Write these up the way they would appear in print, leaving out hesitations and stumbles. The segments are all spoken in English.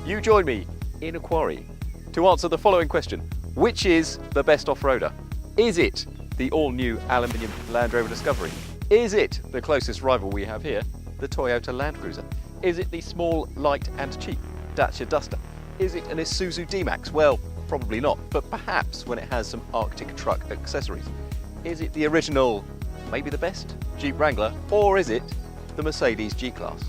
You join me in a quarry to answer the following question. Which is the best off-roader? Is it the all-new aluminium Land Rover Discovery? Is it the closest rival we have here, the Toyota Land Cruiser? Is it the small, light and cheap Dacia Duster? Is it an Isuzu D-Max? Well, probably not, but perhaps when it has some Arctic truck accessories. Is it the original, maybe the best, Jeep Wrangler? Or is it the Mercedes G-Class?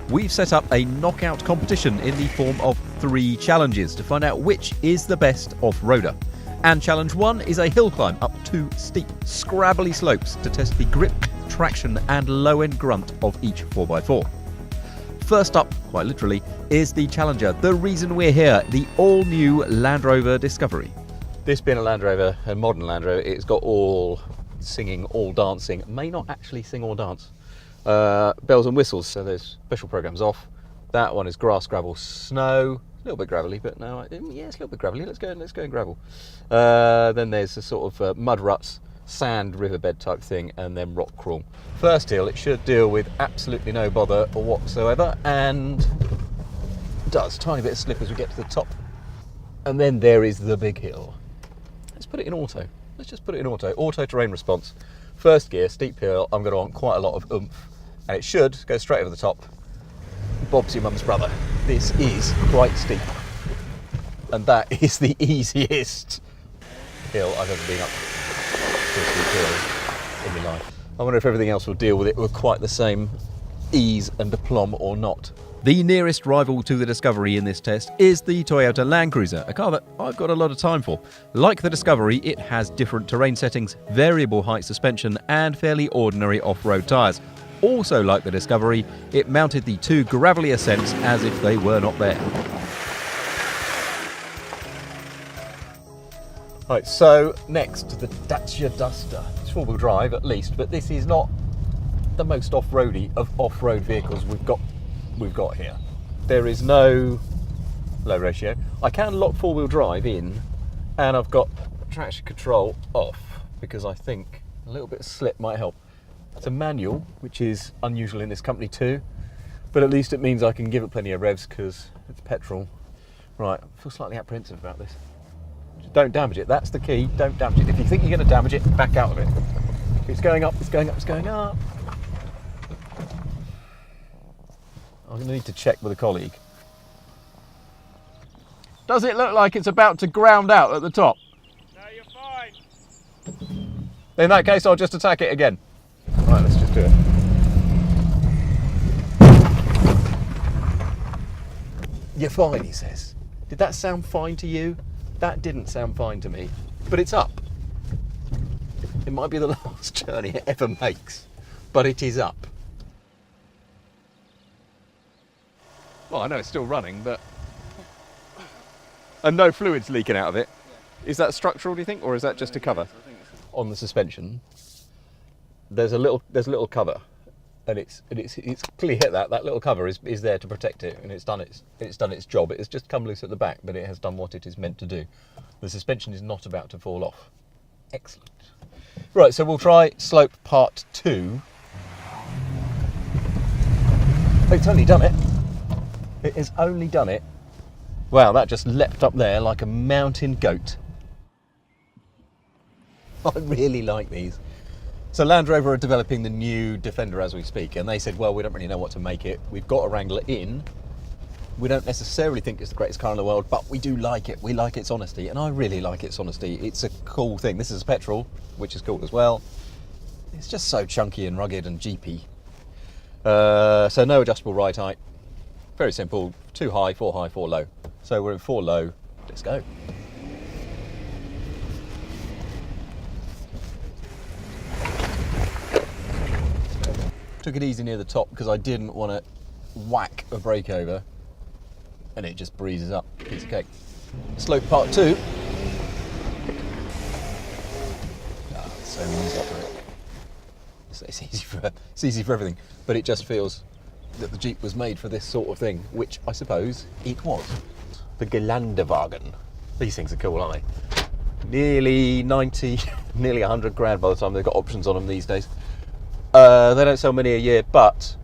We've set up a knockout competition in the form of 3 challenges to find out which is the best off-roader. And challenge 1 is a hill climb up 2 steep, scrabbly slopes to test the grip, traction and low-end grunt of each 4x4. First up, quite literally, is the Challenger, the reason we're here, the all-new Land Rover Discovery. This being a Land Rover, a modern Land Rover, it's got all singing, all dancing. May not actually sing or dance. Bells and whistles, so there's special programs off. That one is grass, gravel, snow. A little bit gravelly, but no, yeah, it's a little bit gravelly. Let's go in gravel. Then there's a sort of mud ruts, sand, riverbed type thing, and then rock crawl. First hill, it should deal with absolutely no bother whatsoever, and does. Tiny bit of slip as we get to the top. And then there is the big hill. Let's put it in auto. Let's just put it in auto. Auto terrain response. First gear, steep hill, I'm going to want quite a lot of oomph. And it should go straight over the top. Bob's your mum's brother. This is quite steep. And that is the easiest hill I've ever been up to a steep hill in my life. I wonder if everything else will deal with it with quite the same ease and aplomb or not. The nearest rival to the Discovery in this test is the Toyota Land Cruiser, a car that I've got a lot of time for. Like the Discovery, it has different terrain settings, variable height suspension and fairly ordinary off-road tyres. Also like the Discovery, it mounted the 2 gravelly ascents as if they were not there. Right, so next, the Dacia Duster. It's 4-wheel drive at least, but this is not the most off-roady of off-road vehicles we've got here. There is no low ratio. I can lock 4-wheel drive in, and I've got traction control off because I think a little bit of slip might help. It's a manual, which is unusual in this company too, but at least it means I can give it plenty of revs because it's petrol. Right, I feel slightly apprehensive about this. Don't damage it, that's the key, don't damage it. If you think you're going to damage it, back out of it. It's going up, it's going up, it's going up. I'm going to need to check with a colleague. Does it look like it's about to ground out at the top? No, you're fine. In that case, I'll just attack it again. Right, let's just do it. You're fine, he says. Did that sound fine to you? That didn't sound fine to me. But it's up. It might be the last journey it ever makes, but it is up. Well, I know it's still running, but... And no fluid's leaking out of it. Yeah. Is that structural, do you think, or is that just a cover? On the suspension, there's a little cover, and it's clearly hit that little cover is there to protect it, and it's done its job. It has just come loose at the back, but it has done what it is meant to do. The suspension is not about to fall off. Excellent. Right, so we'll try slope part 2. Oh, it's only done it. It has only done it. Wow, that just leapt up there like a mountain goat. I really like these. So Land Rover are developing the new Defender as we speak, and they said, well, we don't really know what to make it. We've got a Wrangler in. We don't necessarily think it's the greatest car in the world, but we do like it. We like its honesty, and I really like its honesty. It's a cool thing. This is a petrol, which is cool as well. It's just so chunky and rugged and jeepy. So no adjustable ride height. Very simple, 2 high, 4 low. So we're in 4 low, let's go. Took it easy near the top because I didn't want to whack a brake over, and it just breezes up, piece of cake. Slope part 2. It's so easy for it. It's easy for everything, but it just feels that the Jeep was made for this sort of thing, which I suppose it was. The Geländewagen. These things are cool, aren't they? Nearly 90, nearly 100 grand by the time they've got options on them these days. They don't sell many a year, but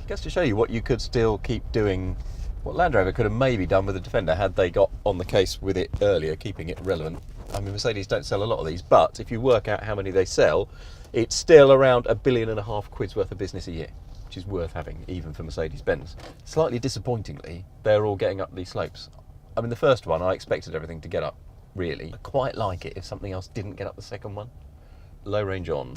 it goes to show you what you could still keep doing. What Land Rover could have maybe done with the Defender had they got on the case with it earlier, keeping it relevant. I mean, Mercedes don't sell a lot of these, but if you work out how many they sell, it's still around £1.5 billion worth of business a year, which is worth having, even for Mercedes-Benz. Slightly disappointingly, they're all getting up these slopes. I mean, the first one, I expected everything to get up, really. I quite like it if something else didn't get up the second one. Low range on.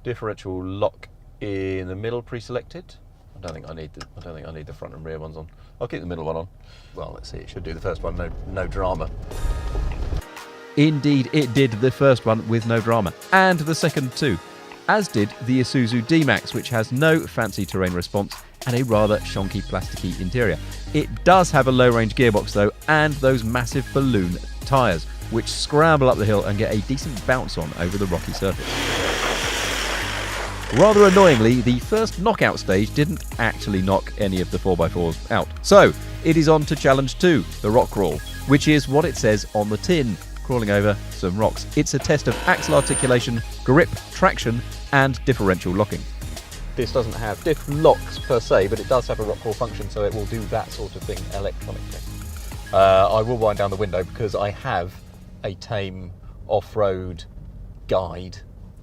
Differential lock in the middle pre-selected. I don't think I need the front and rear ones on. I'll keep the middle one on. Well, let's see. It should do the first one. No drama. Indeed, it did the first one with no drama, and the second too, as did the Isuzu D-Max, which has no fancy terrain response and a rather shonky plasticky interior. It does have a low-range gearbox though, and those massive balloon tyres, which scramble up the hill and get a decent bounce on over the rocky surface. Rather annoyingly, the first knockout stage didn't actually knock any of the 4x4s out. So, it is on to Challenge 2, the rock crawl, which is what it says on the tin, crawling over some rocks. It's a test of axle articulation, grip, traction, and differential locking. This doesn't have diff locks per se, but it does have a rock crawl function, so it will do that sort of thing electronically. I will wind down the window because I have a tame off-road guide,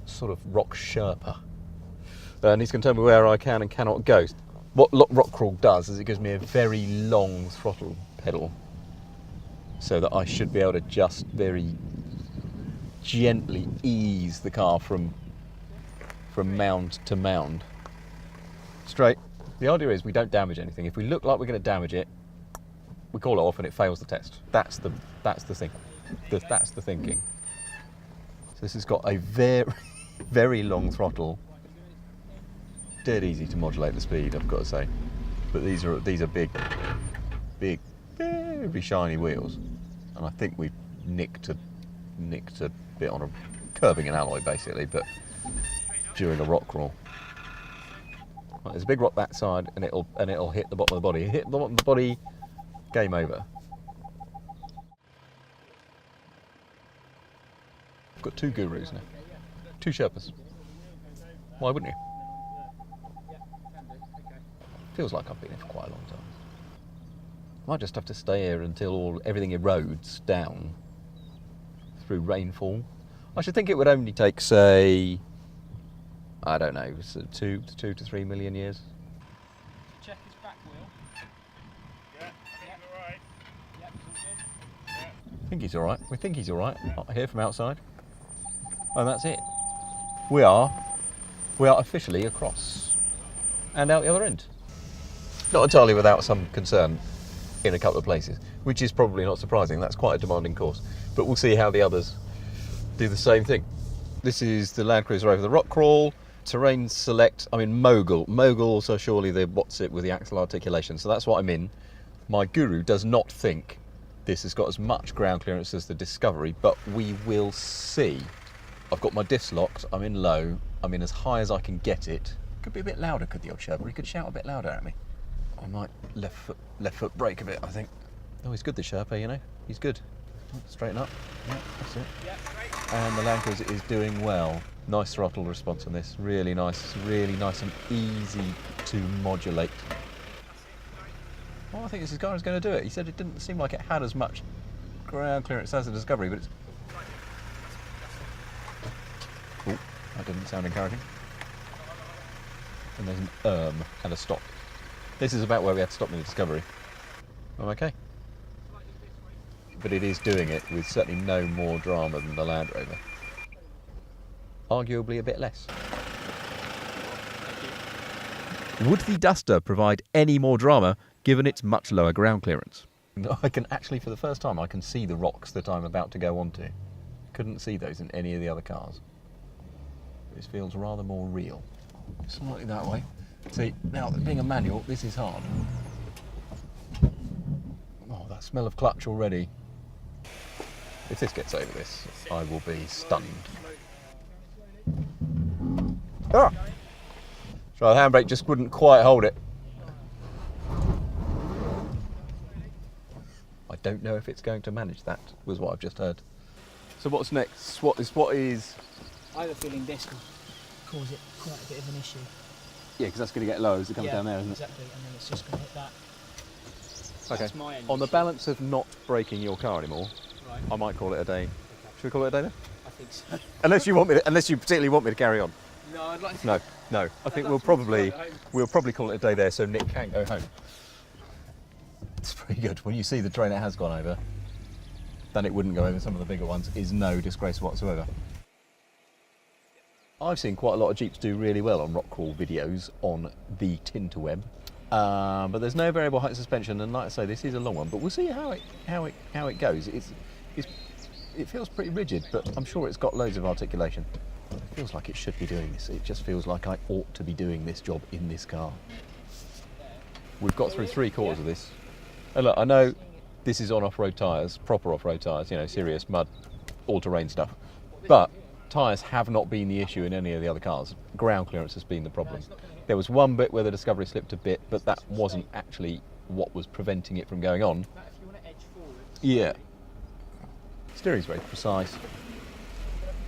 sort of rock Sherpa. And he's going to tell me where I can and cannot go. What rock crawl does is it gives me a very long throttle pedal, so that I should be able to just very gently ease the car from mound to mound. Straight. The idea is we don't damage anything. If we look like we're going to damage it, we call it off and it fails the test. That's the thing. That's the thinking. So this has got a very, very long throttle. Dead easy to modulate the speed, I've got to say. But these are big, very shiny wheels, and I think we've nicked a bit on a curbing an alloy basically, but during a rock crawl. Right, there's a big rock that side, and it'll hit the bottom of the body. Hit the bottom of the body, game over. I've got two gurus now, two Sherpas. Why wouldn't you? Feels like I've been here for quite a long time. Might just have to stay here until everything erodes down through rainfall. I should think it would only take, say, I don't know, 2 to 3 million years. Check his back wheel. Yeah, he's alright. Yep, he's all good. Yeah. I think he's alright. We think he's alright. I hear from outside. And that's it. We are officially across and out the other end. Not entirely without some concern in a couple of places, which is probably not surprising. That's quite a demanding course. But we'll see how the others do the same thing. This is the Land Cruiser over the rock crawl. Terrain select, I'm in Mogul. Mogul, so surely the what's it with the axle articulation. So that's what I'm in. My guru does not think this has got as much ground clearance as the Discovery, but we will see. I've got my diffs locked, I'm in low, I'm in as high as I can get it. Could be a bit louder, could the old Sherpa? He could shout a bit louder at me. I might left foot brake a bit, I think. Oh, he's good, the Sherpa, you know. He's good. Straighten up. Yeah, that's it. Yeah, great. And the Land Cruiser is doing well. Nice throttle response on this. Really nice and easy to modulate. Well, I think this guy is going to do it. He said it didn't seem like it had as much ground clearance as the Discovery, but it's... Oh, that didn't sound encouraging. And there's an and a stop. This is about where we had to stop in the Discovery. I'm okay. But it is doing it with certainly no more drama than the Land Rover. Arguably a bit less. Would the Duster provide any more drama given its much lower ground clearance? I can actually, for the first time, I can see the rocks that I'm about to go onto. Couldn't see those in any of the other cars. This feels rather more real. Slightly that way. See, now, being a manual, this is hard. Oh, that smell of clutch already. If this gets over this, I will be stunned. Ah! So the handbrake just wouldn't quite hold it. I don't know if it's going to manage that, was what I've just heard. So what's next? What is... I have a feeling this cause it quite a bit of an issue. Yeah, because that's going to get low as it comes down there, isn't it? Exactly, and then it's just going to hit that. Okay. That's my end On the issue. balance of not breaking your car anymore, Right. I might call it a day. Should we call it a day then? I think so. Unless you particularly want me to carry on. No, I'd like to. No. I think like we'll to probably go home. call it a day there, so Nick can go home. It's pretty good. When you see the train it has gone over, then it wouldn't go over some of the bigger ones, is no disgrace whatsoever. I've seen quite a lot of Jeeps do really well on rock crawl videos on the Tinterweb, but there's no variable height suspension, and like I say, this is a long one. But we'll see how it goes. It feels pretty rigid, but I'm sure it's got loads of articulation. It feels like it should be doing this. It just feels like I ought to be doing this job in this car. We've got through 3/4 of this. And look, I know this is on off-road tyres, proper off-road tyres, you know, serious mud, all-terrain stuff. But tyres have not been the issue in any of the other cars. Ground clearance has been the problem. There was one bit where the Discovery slipped a bit, but that wasn't actually what was preventing it from going on. Matt, if you want to edge forward. Yeah. Steering's very precise.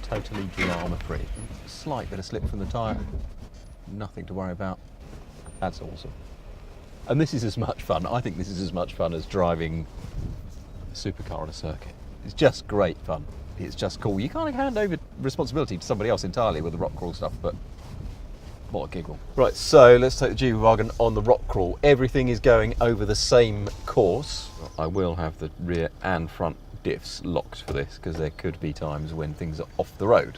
Totally drama-free. Slight bit of slip from the tyre. Nothing to worry about. That's awesome. And this is as much fun. I think this is as much fun as driving a supercar on a circuit. It's just great fun. It's just cool. You can't hand over responsibility to somebody else entirely with the rock crawl stuff, but what a giggle. Right, so let's take the G-Wagon on the rock crawl. Everything is going over the same course. I will have the rear and front diffs locked for this because there could be times when things are off the road.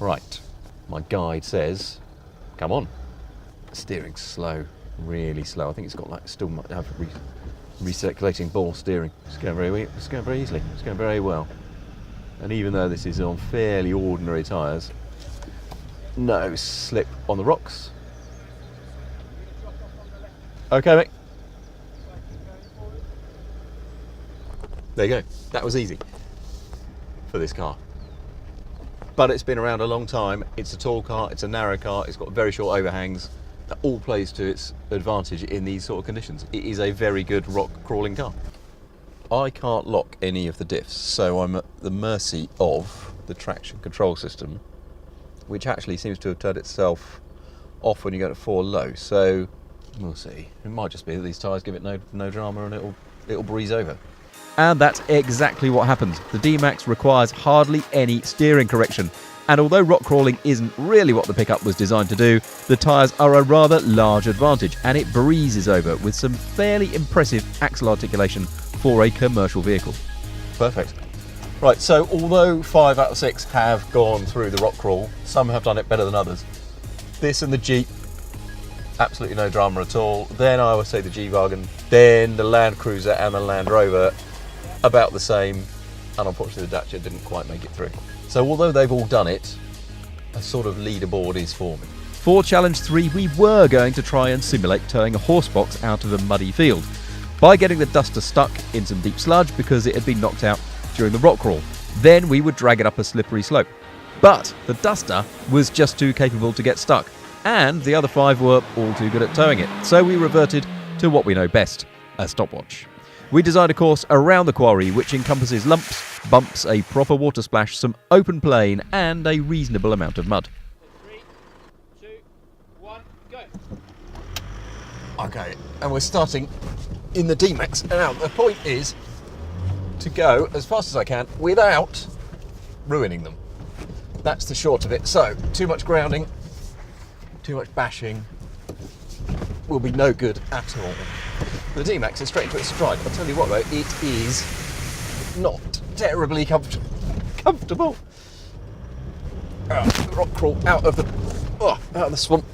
Right, my guide says, come on. Steering's slow, really slow. I think it's got like, still might have recirculating ball steering. It's going very easily, it's going very well. And even though this is on fairly ordinary tyres, no slip on the rocks. Okay, mate. There you go. That was easy for this car. But it's been around a long time. It's a tall car, it's a narrow car, it's got very short overhangs. That all plays to its advantage in these sort of conditions. It is a very good rock crawling car. I can't lock any of the diffs, so I'm at the mercy of the traction control system, which actually seems to have turned itself off when you go to 4 low. So we'll see. It might just be that these tyres give it no drama and it'll breeze over. And that's exactly what happens. The D-Max requires hardly any steering correction. And although rock crawling isn't really what the pickup was designed to do, the tyres are a rather large advantage, and it breezes over with some fairly impressive axle articulation for a commercial vehicle. Perfect. Right, so although 5 out of 6 have gone through the rock crawl, some have done it better than others. This and the Jeep, absolutely no drama at all. Then I would say the G-Wagon, then the Land Cruiser and the Land Rover, about the same, and unfortunately the Dacia didn't quite make it through. So although they've all done it, a sort of leaderboard is forming. For Challenge 3, we were going to try and simulate towing a horse box out of a muddy field by getting the Duster stuck in some deep sludge because it had been knocked out during the rock crawl. Then we would drag it up a slippery slope. But the Duster was just too capable to get stuck, and the other 5 were all too good at towing it. So we reverted to what we know best, a stopwatch. We designed a course around the quarry which encompasses lumps, bumps, a proper water splash, some open plain, and a reasonable amount of mud. 3, 2, 1, go. Okay, and we're starting in the D-Max. Now, the point is to go as fast as I can without ruining them. That's the short of it. So, too much grounding, too much bashing will be no good at all. The D-Max is straight into its stride. I'll tell you what though, it is not terribly comfortable. Rock crawl out of the swamp,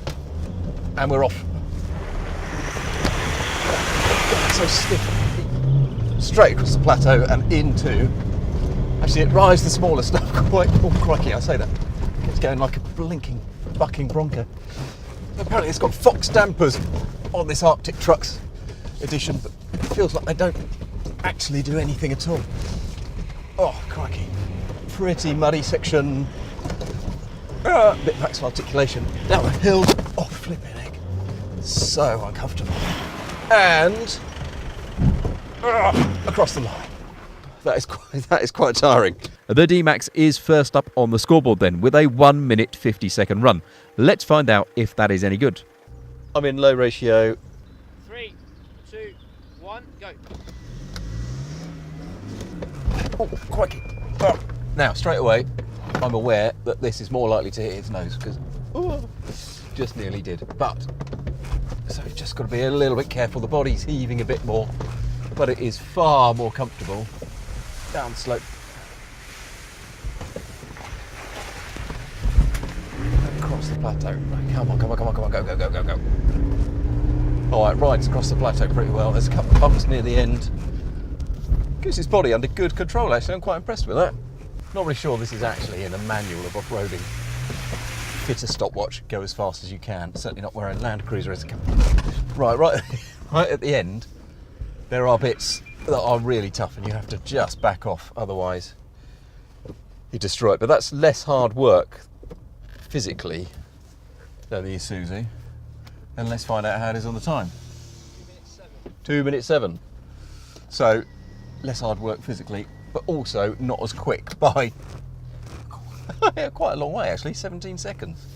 and we're off. So stiff. Straight across the plateau and into. Actually, it rides the smaller stuff quite. Oh crikey! I say that. It's going like a blinking, bucking bronco. Apparently, it's got Fox dampers on this Arctic Trucks edition, but it feels like they don't actually do anything at all. Oh crikey! Pretty muddy section. Bit of axle articulation down the hill. Oh flipping heck! So uncomfortable. And across the line. That is quite tiring. The D-Max is first up on the scoreboard then, with a 1 minute 50 second run. Let's find out if that is any good. I'm in low ratio. 3, 2, 1, go. Oh, crikey. Oh. Now, straight away, I'm aware that this is more likely to hit its nose because just nearly did. But, so you've just got to be a little bit careful. The body's heaving a bit more, but it is far more comfortable down the slope. Across the plateau. Come on, come on, come on, come on, go, go, go, go, go. All right, rides across the plateau pretty well. There's a couple of bumps near the end. Gives its body under good control, actually. I'm quite impressed with that. Not really sure this is actually in a manual of off-roading. Fit a stopwatch, go as fast as you can. Certainly not where a Land Cruiser is. Right at the end, there are bits that are really tough and you have to just back off, otherwise you destroy it. But that's less hard work physically than the Isuzu. And let's find out how it is on the time. 2 minutes 7. So, less hard work physically, but also not as quick by quite a long way actually, 17 seconds.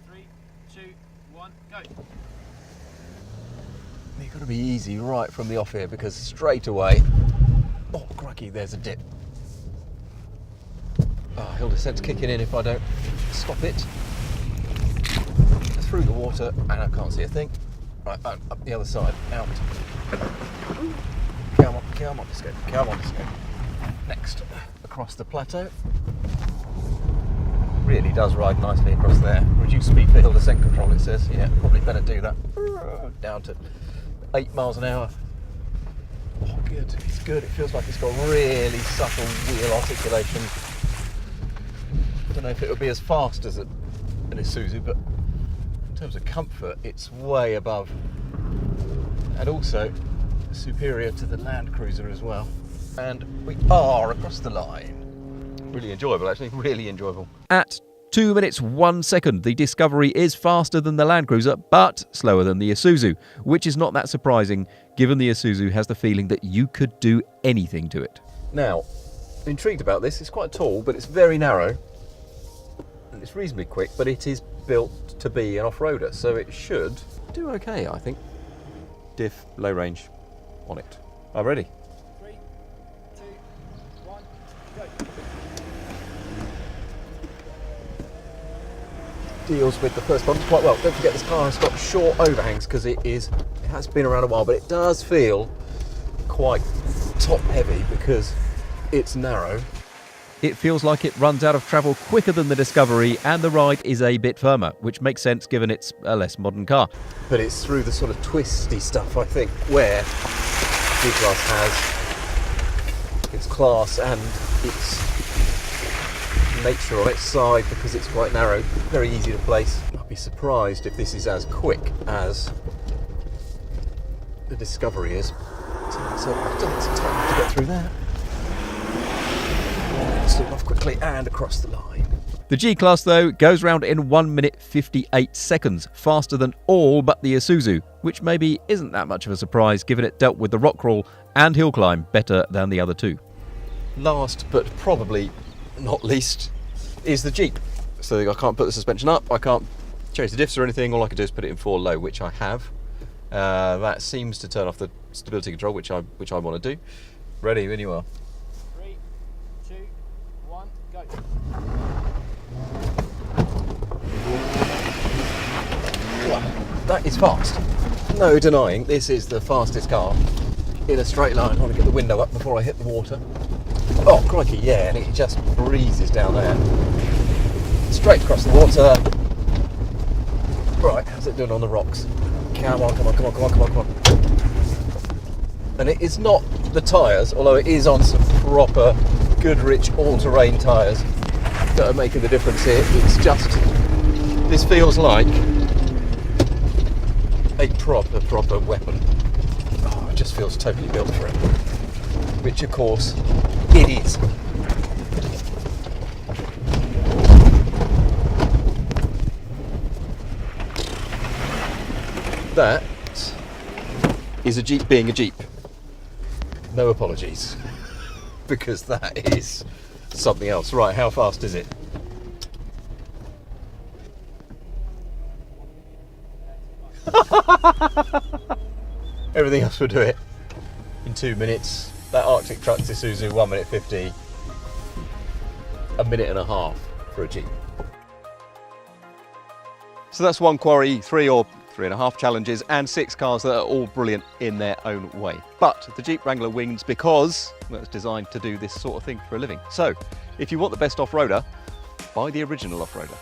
3, 2, 1, go. You've got to be easy right from the off here because straight away, oh crikey, there's a dip. Hill descent's kicking in if I don't stop it. Through the water and I can't see a thing. Right, up the other side, out. Come on, let's go. Come on, let's go. Next, across the plateau. Really does ride nicely across there. Reduce speed for hill descent control, it says. Yeah, probably better do that. Down to 8 miles an hour. Oh, good. It's good. It feels like it's got really subtle wheel articulation. I don't know if it would be as fast as an Isuzu, but in terms of comfort, it's way above. And also superior to the Land Cruiser as well. And we are across the line. Really enjoyable, actually. Really enjoyable. At 2 minutes 1 second, the Discovery is faster than the Land Cruiser, but slower than the Isuzu, which is not that surprising, given the Isuzu has the feeling that you could do anything to it. Now, I'm intrigued about this. It's quite tall, but it's very narrow. And it's reasonably quick, but it is built to be an off-roader, so it should do okay, I think. Diff, low range on it. I'm ready. 3, 2, 1, go. Deals with the first bumps quite well. Don't forget this car has got short overhangs because it has been around a while, but it does feel quite top heavy because it's narrow. It feels like it runs out of travel quicker than the Discovery, and the ride is a bit firmer, which makes sense given it's a less modern car. But it's through the sort of twisty stuff, I think, where G-Class has its class and its nature on its side because it's quite narrow, very easy to place. I'd be surprised if this is as quick as the Discovery is. So it's time to get through that. Slip off quickly and across the line. The G-Class, though, goes round in 1 minute 58 seconds, faster than all but the Isuzu, which maybe isn't that much of a surprise given it dealt with the rock crawl and hill climb better than the other two. Last but probably not least is the Jeep. So I can't put the suspension up, I can't change the diffs or anything, all I can do is put it in 4 low, which I have. That seems to turn off the stability control, which I want to do. Ready when you are. 3, 2, 1, go. Wow, that is fast. No denying, this is the fastest car in a straight line. I want to get the window up before I hit the water. Oh, crikey, yeah, and it just breezes down there. Straight across the water. Right, how's it doing on the rocks? Come on, come on, come on, come on, come on, come on. And it is not the tyres, although it is on some proper Goodrich all-terrain tyres that are making the difference here. It's just, this feels like a proper weapon. Oh, it just feels totally built for it. Which, of course, it is. That is a Jeep being a Jeep. no apologies, because that is something else. Right, how fast is it? Everything else will do it in 2 minutes. That Arctic Truck Isuzu 1 minute 50, a minute and a half for a Jeep. So that's one quarry, 3 or 3.5 challenges, and 6 cars that are all brilliant in their own way. But the Jeep Wrangler wins because it's designed to do this sort of thing for a living. So if you want the best off-roader, buy the original off-roader.